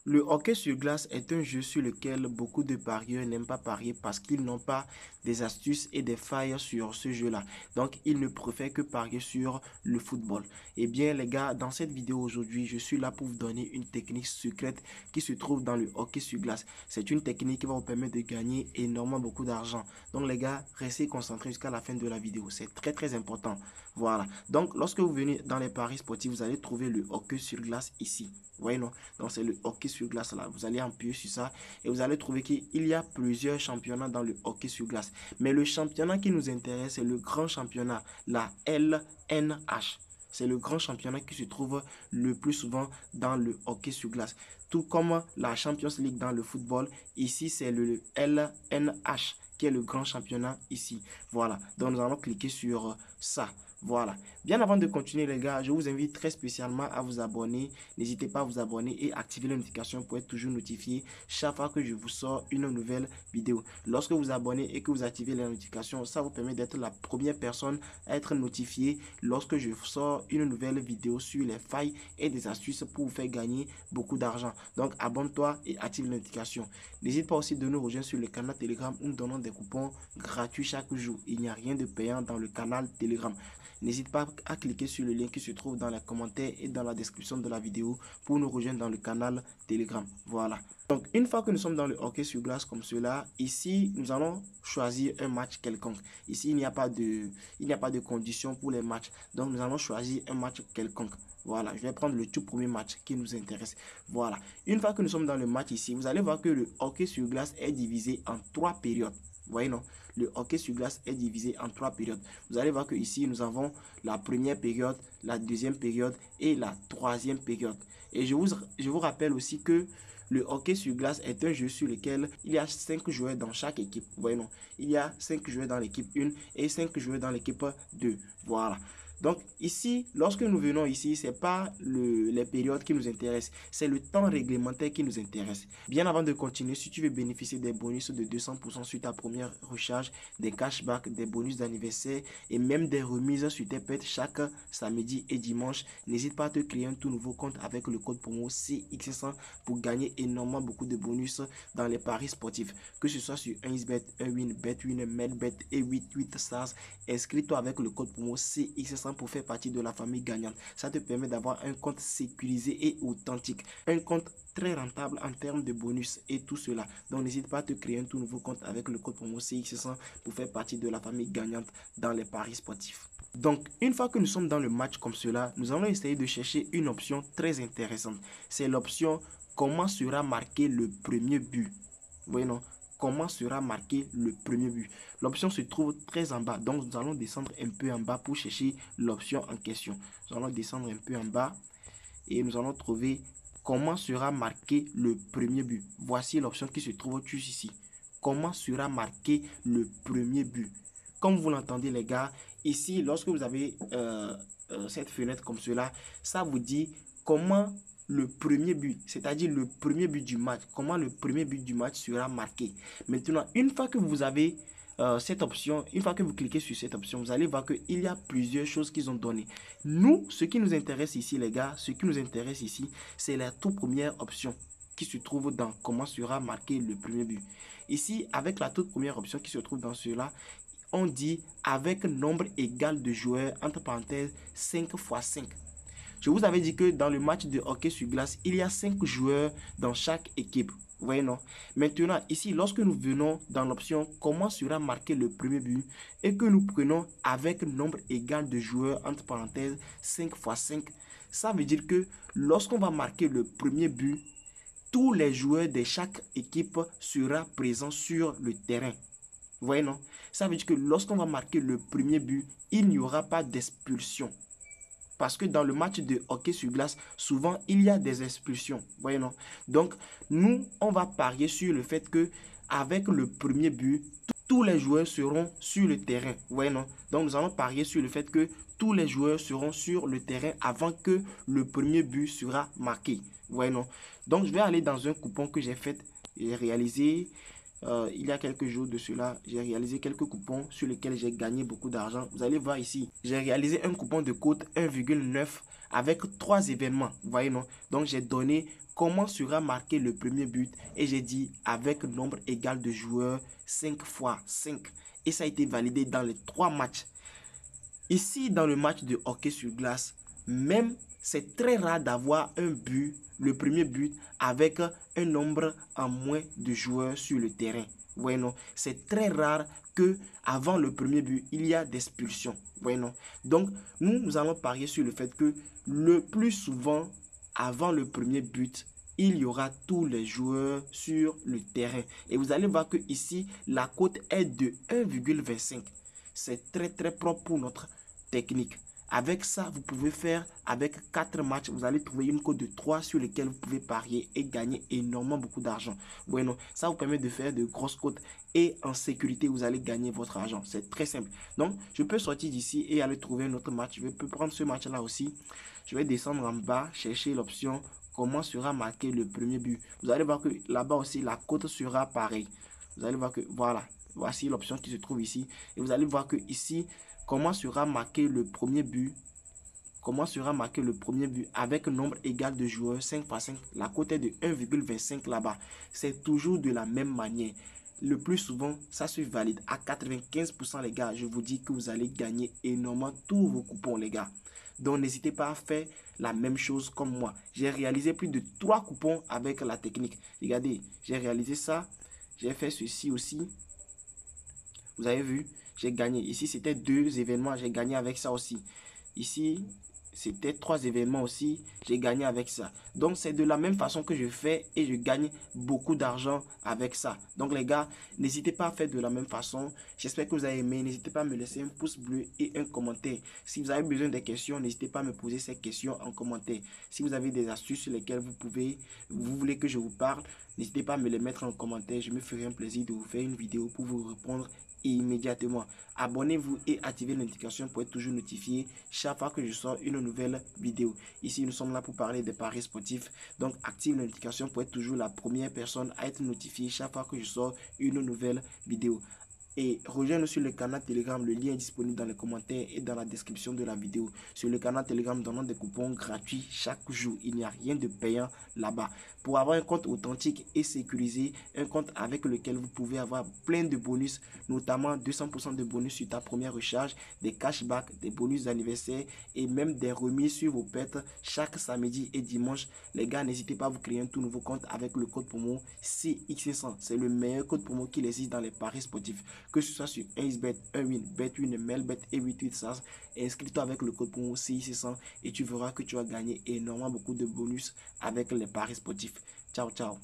Le hockey sur glace est un jeu sur lequel beaucoup de parieurs n'aiment pas parier parce qu'ils n'ont pas des astuces et des failles sur ce jeu-là. Donc, ils ne préfèrent que parier sur le football. Eh bien, les gars, dans cette vidéo aujourd'hui, je suis là pour vous donner une technique secrète qui se trouve dans le hockey sur glace. C'est une technique qui va vous permettre de gagner énormément beaucoup d'argent. Donc, les gars, restez concentrés jusqu'à la fin de la vidéo. C'est très, très important. Voilà. Donc, lorsque vous venez dans les paris sportifs, vous allez trouver le hockey sur glace ici. Vous voyez, non? Donc, c'est le hockey sur glace là. Vous allez appuyer sur ça et vous allez trouver qu'il y a plusieurs championnats dans le hockey sur glace. Mais le championnat qui nous intéresse, c'est le grand championnat, la LNH. C'est le grand championnat qui se trouve le plus souvent dans le hockey sur glace. Tout comme la Champions League dans le football, ici c'est le LNH qui est le grand championnat ici. Voilà, donc nous allons cliquer sur ça. Voilà. Bien avant de continuer les gars, je vous invite très spécialement à vous abonner. N'hésitez pas à vous abonner et activer les notifications pour être toujours notifié chaque fois que je vous sors une nouvelle vidéo. Lorsque vous abonnez et que vous activez les notifications, ça vous permet d'être la première personne à être notifiée lorsque je sors une nouvelle vidéo sur les failles et des astuces pour vous faire gagner beaucoup d'argent. Donc abonne-toi et active les notifications. N'hésite pas aussi de nous rejoindre sur le canal Telegram où nous donnons des coupons gratuits chaque jour. Il n'y a rien de payant dans le canal Telegram. N'hésite pas à cliquer sur le lien qui se trouve dans les commentaires et dans la description de la vidéo pour nous rejoindre dans le canal Telegram. Voilà. Donc, une fois que nous sommes dans le hockey sur glace comme cela, ici, nous allons choisir un match quelconque. Ici, il n'y a pas de conditions pour les matchs. Donc, nous allons choisir un match quelconque. Voilà, je vais prendre le tout premier match qui nous intéresse. Voilà. Une fois que nous sommes dans le match ici, vous allez voir que le hockey sur glace est divisé en 3 périodes. Vous voyez, non? Le hockey sur glace est divisé en 3 périodes. Vous allez voir que ici nous avons la première période, la deuxième période et la troisième période. Et je vous rappelle aussi que le hockey sur glace est un jeu sur lequel il y a 5 joueurs dans chaque équipe. Vous voyez, non? Il y a 5 joueurs dans l'équipe 1 et 5 joueurs dans l'équipe 2. Voilà. Donc ici, lorsque nous venons ici, ce n'est pas les périodes qui nous intéressent, c'est le temps réglementaire qui nous intéresse. Bien avant de continuer, si tu veux bénéficier des bonus de 200% sur ta première recharge, des cashbacks, des bonus d'anniversaire et même des remises sur tes pets chaque samedi et dimanche, n'hésite pas à te créer un tout nouveau compte avec le code promo CX100 pour gagner énormément beaucoup de bonus dans les paris sportifs. Que ce soit sur 1xBet, 1win, BetWin, MedBet et 88stars, inscris-toi avec le code promo CX100 pour faire partie de la famille gagnante. Ça te permet d'avoir un compte sécurisé et authentique. Un compte très rentable en termes de bonus et tout cela. Donc n'hésite pas à te créer un tout nouveau compte avec le code promo CX100 pour faire partie de la famille gagnante dans les paris sportifs. Donc une fois que nous sommes dans le match comme cela, nous allons essayer de chercher une option très intéressante. C'est l'option comment sera marqué le premier but. Vous voyez, non? Comment sera marqué le premier but. L'option se trouve très en bas. Donc, nous allons descendre un peu en bas pour chercher l'option en question. Nous allons descendre un peu en bas et nous allons trouver comment sera marqué le premier but. Voici l'option qui se trouve juste ici. Comment sera marqué le premier but. Comme vous l'entendez les gars, ici, lorsque vous avez cette fenêtre comme cela, ça vous dit comment le premier but, c'est-à-dire le premier but du match, comment le premier but du match sera marqué. Maintenant, une fois que vous avez cette option, une fois que vous cliquez sur cette option, vous allez voir qu'il y a plusieurs choses qu'ils ont données. Nous, ce qui nous intéresse ici, les gars, ce qui nous intéresse ici, c'est la toute première option qui se trouve dans comment sera marqué le premier but. Ici, avec la toute première option qui se trouve dans cela, on dit avec nombre égal de joueurs, entre parenthèses, 5 x 5. Je vous avais dit que dans le match de hockey sur glace, il y a 5 joueurs dans chaque équipe. Vous voyez, non? Maintenant, ici, lorsque nous venons dans l'option comment sera marqué le premier but et que nous prenons avec nombre égal de joueurs, entre parenthèses, 5 x 5, ça veut dire que lorsqu'on va marquer le premier but, tous les joueurs de chaque équipe seront présents sur le terrain. Vous voyez, non? Ça veut dire que lorsqu'on va marquer le premier but, il n'y aura pas d'expulsion. Parce que dans le match de hockey sur glace, souvent, il y a des expulsions. Vous voyez, non? Donc, nous, on va parier sur le fait que avec le premier but, tous les joueurs seront sur le terrain. Vous voyez, non? Donc, nous allons parier sur le fait que tous les joueurs seront sur le terrain avant que le premier but sera marqué. Vous voyez, non? Donc, je vais aller dans un coupon que j'ai fait et réalisé. Il y a quelques jours de cela, j'ai réalisé quelques coupons sur lesquels j'ai gagné beaucoup d'argent. Vous allez voir ici, j'ai réalisé un coupon de code 1,9 avec 3 événements. Vous voyez, non? Donc, j'ai donné comment sera marqué le premier but et j'ai dit avec nombre égal de joueurs 5 fois 5. Et ça a été validé dans les 3 matchs. Ici, dans le match de hockey sur glace, même c'est très rare d'avoir un but, le premier but, avec un nombre en moins de joueurs sur le terrain. Ouais, non, c'est très rare que avant le premier but, il y a des expulsions. Ouais, non. Donc, nous allons parier sur le fait que le plus souvent, avant le premier but, il y aura tous les joueurs sur le terrain. Et vous allez voir que ici, la cote est de 1,25. C'est très très propre pour notre technique. Avec ça, vous pouvez faire avec 4 matchs, vous allez trouver une cote de 3 sur lesquelles vous pouvez parier et gagner énormément beaucoup d'argent. Bueno, ça vous permet de faire de grosses cotes et en sécurité, vous allez gagner votre argent. C'est très simple. Donc, je peux sortir d'ici et aller trouver un autre match. Je peux prendre ce match-là aussi. Je vais descendre en bas, chercher l'option comment sera marqué le premier but. Vous allez voir que là-bas aussi, la cote sera pareille. Vous allez voir que voilà, voici l'option qui se trouve ici. Et vous allez voir que ici, comment sera marqué le premier but? Comment sera marqué le premier but avec un nombre égal de joueurs 5 par 5? La cote est de 1,25 là-bas. C'est toujours de la même manière. Le plus souvent, ça se valide à 95% les gars. Je vous dis que vous allez gagner énormément tous vos coupons les gars. Donc n'hésitez pas à faire la même chose comme moi. J'ai réalisé plus de 3 coupons avec la technique. Regardez, j'ai réalisé ça. J'ai fait ceci aussi. Vous avez vu, j'ai gagné. Ici, c'était 2 événements. J'ai gagné avec ça aussi. Ici, c'était 3 événements aussi. J'ai gagné avec ça. Donc, c'est de la même façon que je fais et je gagne beaucoup d'argent avec ça. Donc, les gars, n'hésitez pas à faire de la même façon. J'espère que vous avez aimé. N'hésitez pas à me laisser un pouce bleu et un commentaire. Si vous avez besoin de questions, n'hésitez pas à me poser ces questions en commentaire. Si vous avez des astuces sur lesquelles vous voulez que je vous parle, n'hésitez pas à me les mettre en commentaire. Je me ferai un plaisir de vous faire une vidéo pour vous répondre immédiatement. Abonnez-vous et activez les notifications pour être toujours notifié chaque fois que je sors une nouvelle vidéo. Ici, nous sommes là pour parler des paris sportifs. Donc, active les notifications pour être toujours la première personne à être notifiée chaque fois que je sors une nouvelle vidéo. Et rejoins-nous sur le canal Telegram. Le lien est disponible dans les commentaires et dans la description de la vidéo. Sur le canal Telegram, donnons des coupons gratuits chaque jour. Il n'y a rien de payant là-bas. Pour avoir un compte authentique et sécurisé, un compte avec lequel vous pouvez avoir plein de bonus, notamment 200% de bonus sur ta première recharge, des cashbacks, des bonus d'anniversaire et même des remises sur vos pets chaque samedi et dimanche. Les gars, n'hésitez pas à vous créer un tout nouveau compte avec le code promo CX500. C'est le meilleur code promo qu'il existe dans les paris sportifs. Que ce soit sur XBet, Unwin, Betwin, Melbet et 88SARS, inscris-toi avec le code promo CI600 et tu verras que tu vas gagner énormément beaucoup de bonus avec les paris sportifs. Ciao, ciao.